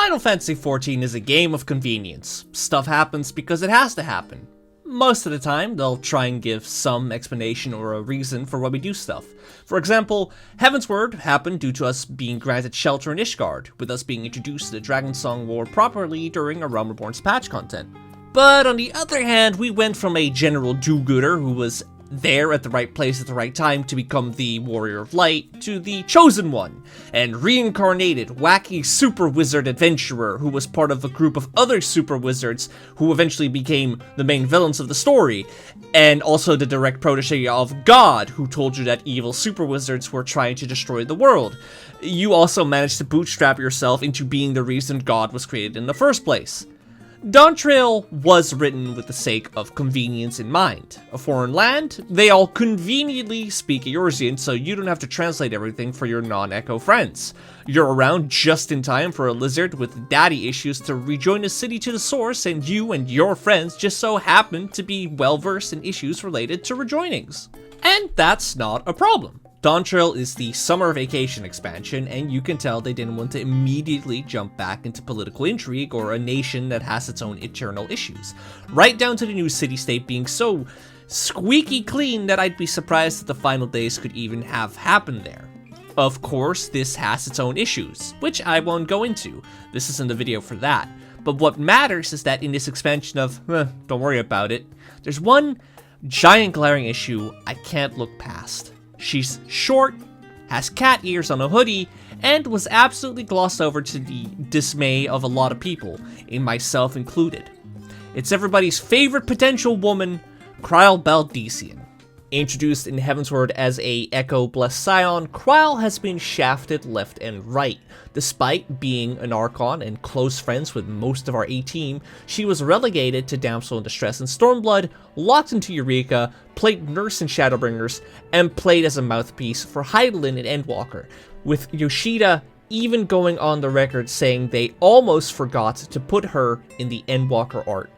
Final Fantasy XIV is a game of convenience. Stuff happens because it has to happen. Most of the time, they'll try and give some explanation or a reason for why we do stuff. For example, Heavensward happened due to us being granted shelter in Ishgard, with us being introduced to the Dragonsong War properly during a Realm Reborn's patch content. But on the other hand, we went from a general do-gooder who was there at the right place at the right time to become the Warrior of Light, to the Chosen One, and reincarnated, wacky super wizard adventurer who was part of a group of other super wizards who eventually became the main villains of the story, and also the direct protege of God, who told you that evil super wizards were trying to destroy the world. You also managed to bootstrap yourself into being the reason God was created in the first place. Dawntrail was written with the sake of convenience in mind. A foreign land, they all conveniently speak Eorzean, so you don't have to translate everything for your non-Echo friends. You're around just in time for a lizard with daddy issues to rejoin the city to the source, and you and your friends just so happen to be well-versed in issues related to rejoinings. And that's not a problem. Dawntrail is the summer vacation expansion, and you can tell they didn't want to immediately jump back into political intrigue or a nation that has its own eternal issues. Right down to the new city-state being so squeaky clean that I'd be surprised that the final days could even have happened there. Of course, this has its own issues, which I won't go into. This isn't the video for that. But what matters is that in this expansion of, don't worry about it, there's one giant glaring issue I can't look past. She's short, has cat ears on a hoodie, and was absolutely glossed over to the dismay of a lot of people, and myself included. It's everybody's favorite potential woman, Krile Baldesion. Introduced in Heavensward as a Echo-blessed scion, Krile has been shafted left and right. Despite being an Archon and close friends with most of our A-team, she was relegated to Damsel in Distress in Stormblood, locked into Eureka, played Nurse in Shadowbringers, and played as a mouthpiece for Hydaelyn in Endwalker, with Yoshida even going on the record saying they almost forgot to put her in the Endwalker art.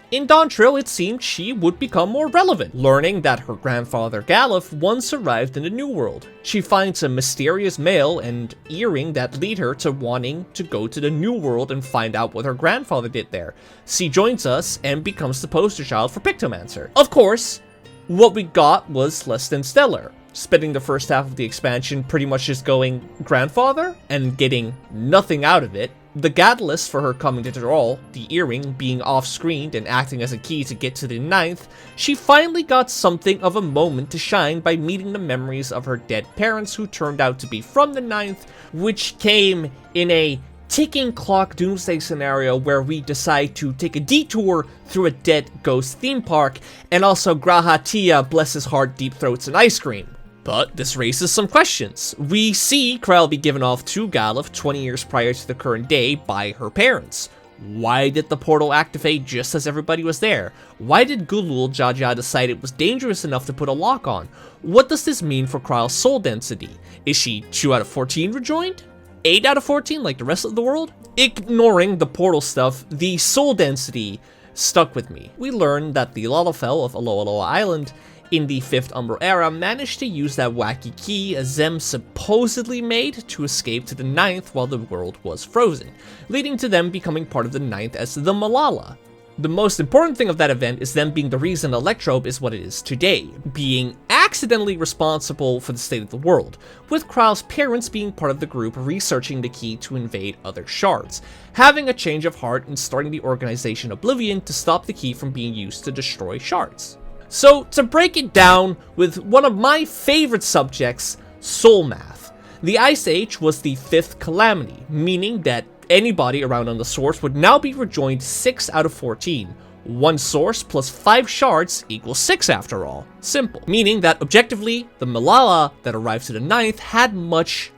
In Dawntrail, it seemed she would become more relevant, learning that her grandfather Galuf once arrived in the New World. She finds a mysterious mail and earring that lead her to wanting to go to the New World and find out what her grandfather did there. She joins us and becomes the poster child for Pictomancer. Of course, what we got was less than stellar, spending the first half of the expansion pretty much just going grandfather and getting nothing out of it. The catalyst for her coming to Thrall, the earring being off-screened and acting as a key to get to the 9th, she finally got something of a moment to shine by meeting the memories of her dead parents who turned out to be from the 9th, which came in a ticking clock doomsday scenario where we decide to take a detour through a dead ghost theme park, and also Grahatia, bless his heart, deep throats and ice cream. But this raises some questions. We see Krile be given off to Galuf 20 years prior to the current day by her parents. Why did the portal activate just as everybody was there? Why did Gulul Jaja decide it was dangerous enough to put a lock on? What does this mean for Krile's soul density? Is she 2 out of 14 rejoined? 8 out of 14 like the rest of the world? Ignoring the portal stuff, the soul density stuck with me. We learned that the Lalafell of Alola Loa Island in the 5th Umbral era managed to use that wacky key Zem supposedly made to escape to the 9th while the world was frozen, leading to them becoming part of the 9th as the Malala. The most important thing of that event is them being the reason Electrobe is what it is today, being accidentally responsible for the state of the world, with Krile's parents being part of the group researching the key to invade other shards, having a change of heart and starting the organization Oblivion to stop the key from being used to destroy shards. So, to break it down with one of my favorite subjects, soul math. The Ice Age was the 5th calamity, meaning that anybody around on the source would now be rejoined 6 out of 14. 1 source plus 5 shards equals 6 after all. Simple. Meaning that objectively, the Malala that arrived to the 9th had much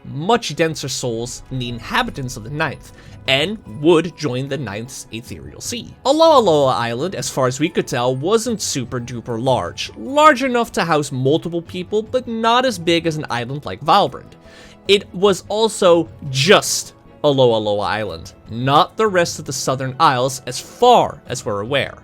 denser souls than the inhabitants of the 9th, and would join the 9th's ethereal sea. Alola Loa Island, as far as we could tell, wasn't super duper large. Large enough to house multiple people, but not as big as an island like Valbrand. It was also just Alola Loa Island, not the rest of the southern isles as far as we're aware.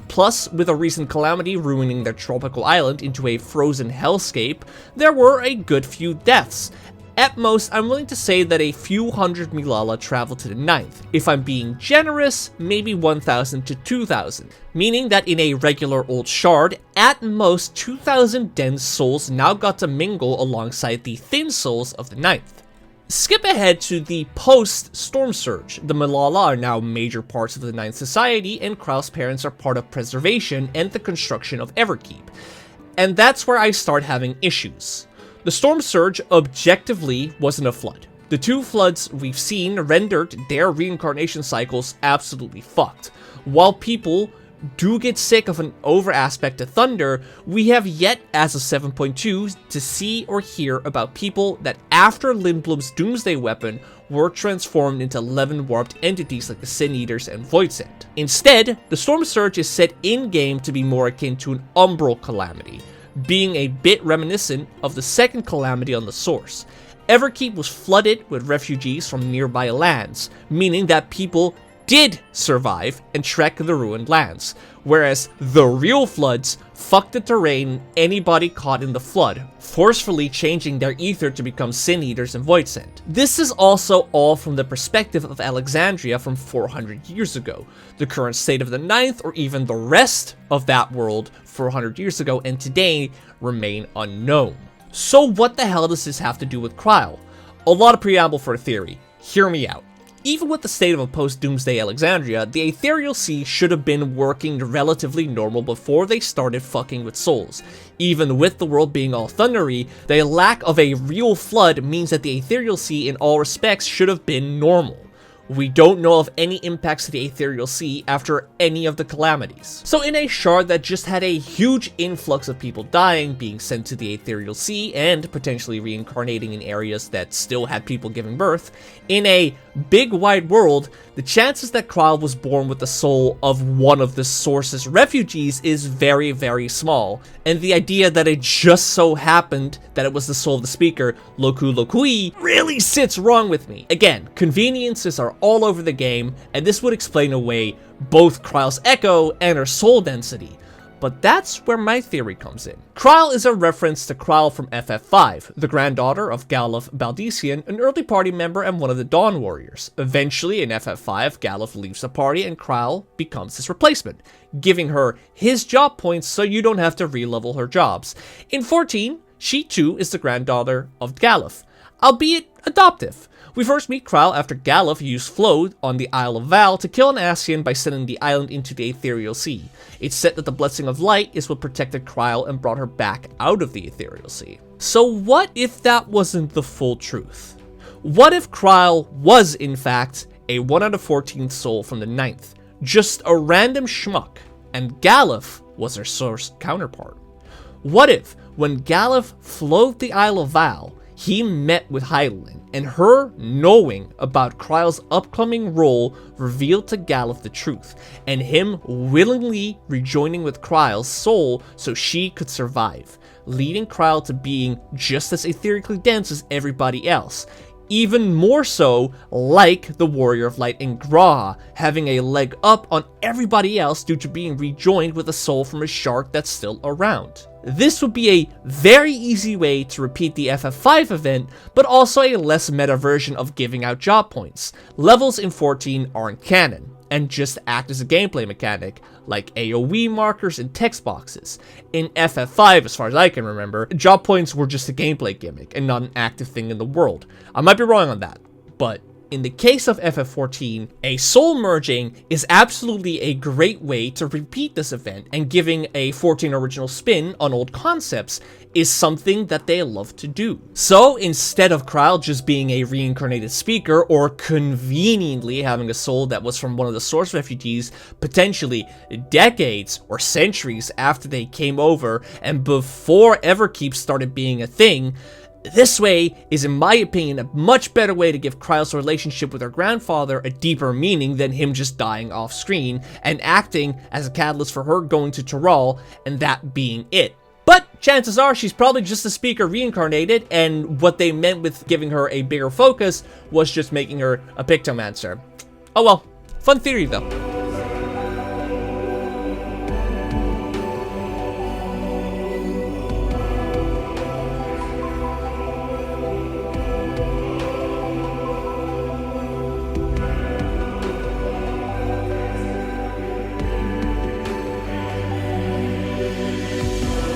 Plus, with a recent calamity ruining their tropical island into a frozen hellscape, there were a good few deaths, At most, I'm willing to say that a few hundred Milala travel to the 9th. If I'm being generous, maybe 1,000 to 2,000. Meaning that in a regular old shard, at most 2,000 dense souls now got to mingle alongside the thin souls of the 9th. Skip ahead to the post-Storm Surge. The Milala are now major parts of the Ninth Society, and Krile's parents are part of preservation and the construction of Everkeep. And that's where I start having issues. The Storm Surge objectively wasn't a flood. The two floods we've seen rendered their reincarnation cycles absolutely fucked. While people do get sick of an over aspect to Thunder, we have yet, as of 7.2, to see or hear about people that after Lindblom's Doomsday weapon were transformed into 11 warped entities like the Sin Eaters and Voidsent. Instead, the Storm Surge is set in-game to be more akin to an Umbral Calamity, being a bit reminiscent of the second Calamity on the source. Everkeep was flooded with refugees from nearby lands, meaning that people did survive and trek the ruined lands, whereas the real floods fucked the terrain anybody caught in the flood, forcefully changing their ether to become Sin Eaters and Voidsent. This is also all from the perspective of Alexandria from 400 years ago. The current state of the 9th, or even the rest of that world 400 years ago and today, remain unknown. So what the hell does this have to do with Krile? A lot of preamble for a theory. Hear me out. Even with the state of a post-Doomsday Alexandria, the Ethereal Sea should have been working relatively normal before they started fucking with souls. Even with the world being all thundery, the lack of a real flood means that the Ethereal Sea in all respects should have been normal. We don't know of any impacts to the Ethereal Sea after any of the calamities. So in a shard that just had a huge influx of people dying, being sent to the Ethereal Sea, and potentially reincarnating in areas that still had people giving birth, in a big wide world, the chances that Krile was born with the soul of one of the source's refugees is very, very small, and the idea that it just so happened that it was the soul of the speaker, Loku Lokui, really sits wrong with me. Again, conveniences are all over the game, and this would explain away both Krile's echo and her soul density. But that's where my theory comes in. Krile is a reference to Krile from FF5, the granddaughter of Krile Baldesion, an early party member and one of the Dawn Warriors. Eventually, in FF5, Krile leaves the party and Krile becomes his replacement, giving her his job points so you don't have to re-level her jobs. In 14, she too is the granddaughter of Krile, albeit adoptive. We first meet Krile after Krile used Flow on the Isle of Val to kill an Ascian by sending the island into the Ethereal Sea. It's said that the Blessing of Light is what protected Krile and brought her back out of the Ethereal Sea. So what if that wasn't the full truth? What if Krile was, in fact, a 1 out of 14 soul from the 9th, just a random schmuck, and Krile was her source counterpart? What if, when Krile flowed the Isle of Val, he met with Hydaelyn, and her knowing about Krile's upcoming role revealed to Krile the truth, and him willingly rejoining with Krile's soul so she could survive, leading Krile to being just as etherically dense as everybody else, even more so like the Warrior of Light in Graha, having a leg up on everybody else due to being rejoined with a soul from a shark that's still around. This would be a very easy way to repeat the FF5 event, but also a less meta version of giving out job points. Levels in 14 aren't canon, and just act as a gameplay mechanic, like AoE markers and text boxes. In FF5, as far as I can remember, job points were just a gameplay gimmick, and not an active thing in the world. I might be wrong on that, but in the case of FF14, a soul merging is absolutely a great way to repeat this event, and giving a 14 original spin on old concepts is something that they love to do. So instead of Krile just being a reincarnated speaker, or conveniently having a soul that was from one of the source refugees potentially decades or centuries after they came over and before Everkeep started being a thing, this way is, in my opinion, a much better way to give Krile's relationship with her grandfather a deeper meaning than him just dying off screen and acting as a catalyst for her going to Tural and that being it. But chances are she's probably just a speaker reincarnated, and what they meant with giving her a bigger focus was just making her a Pictomancer. Oh well, fun theory though.